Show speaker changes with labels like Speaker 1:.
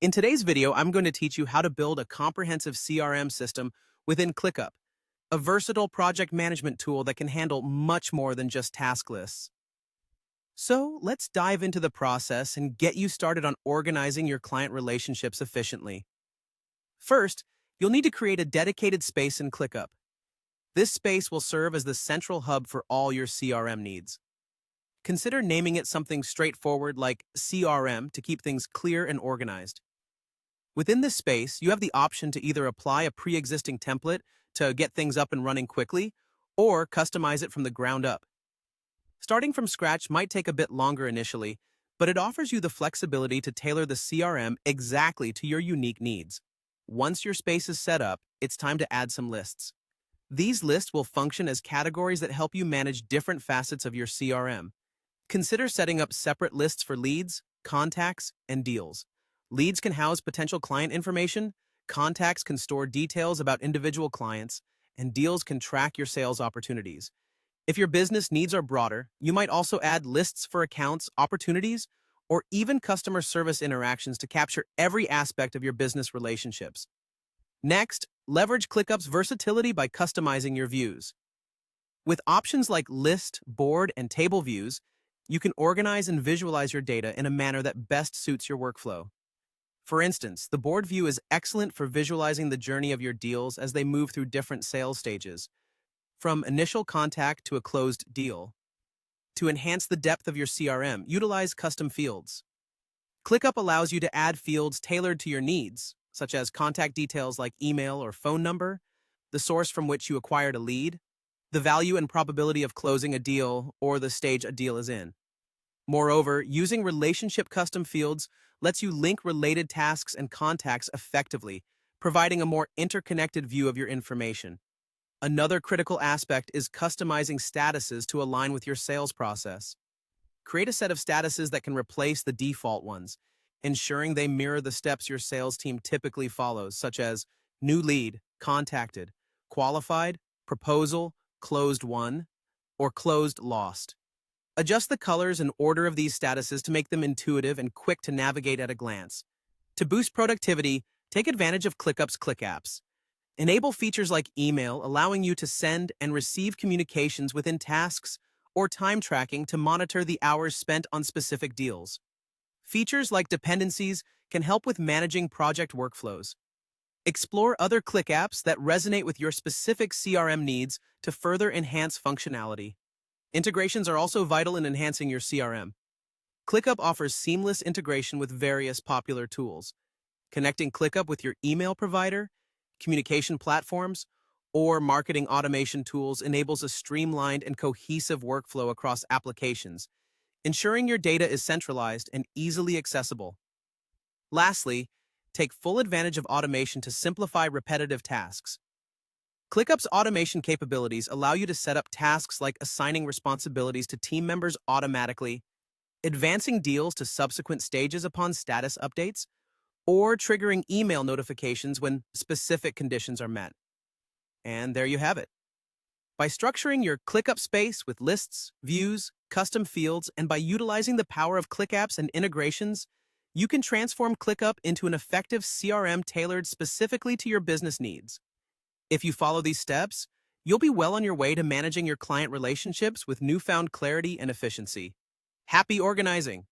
Speaker 1: In today's video, I'm going to teach you how to build a comprehensive CRM system within Clickup, a versatile project management tool that can handle much more than just task lists. So let's dive into the process and get you started on organizing your client relationships efficiently. First, you'll need to create a dedicated space in Clickup. This space will serve as the central hub for all your CRM needs. Consider naming it something straightforward like CRM to keep things clear and organized. Within this space, you have the option to either apply a pre-existing template to get things up and running quickly, or customize it from the ground up. Starting from scratch might take a bit longer initially, but it offers you the flexibility to tailor the CRM exactly to your unique needs. Once your space is set up, it's time to add some lists. These lists will function as categories that help you manage different facets of your CRM. Consider setting up separate lists for leads, contacts, and deals. Leads can house potential client information, contacts can store details about individual clients, and deals can track your sales opportunities. If your business needs are broader, you might also add lists for accounts, opportunities, or even customer service interactions to capture every aspect of your business relationships. Next, leverage ClickUp's versatility by customizing your views. With options like list, board, and table views, you can organize and visualize your data in a manner that best suits your workflow. For instance, the board view is excellent for visualizing the journey of your deals as they move through different sales stages, from initial contact to a closed deal. To enhance the depth of your CRM, utilize custom fields. ClickUp allows you to add fields tailored to your needs, such as contact details like email or phone number, the source from which you acquired a lead, the value and probability of closing a deal, or the stage a deal is in. Moreover, using relationship custom fields lets you link related tasks and contacts effectively, providing a more interconnected view of your information. Another critical aspect is customizing statuses to align with your sales process. Create a set of statuses that can replace the default ones, ensuring they mirror the steps your sales team typically follows, such as new lead, contacted, qualified, proposal, closed won, or closed lost. Adjust the colors and order of these statuses to make them intuitive and quick to navigate at a glance. To boost productivity, take advantage of ClickUp's Click apps. Enable features like email, allowing you to send and receive communications within tasks, or time tracking to monitor the hours spent on specific deals. Features like dependencies can help with managing project workflows. Explore other Click apps that resonate with your specific CRM needs to further enhance functionality. Integrations are also vital in enhancing your CRM. ClickUp offers seamless integration with various popular tools. Connecting ClickUp with your email provider, communication platforms, or marketing automation tools enables a streamlined and cohesive workflow across applications, ensuring your data is centralized and easily accessible. Lastly, take full advantage of automation to simplify repetitive tasks. ClickUp's automation capabilities allow you to set up tasks like assigning responsibilities to team members automatically, advancing deals to subsequent stages upon status updates, or triggering email notifications when specific conditions are met. And there you have it. By structuring your ClickUp space with lists, views, custom fields, and by utilizing the power of Click apps and integrations, you can transform ClickUp into an effective CRM tailored specifically to your business needs. If you follow these steps, you'll be well on your way to managing your client relationships with newfound clarity and efficiency. Happy organizing!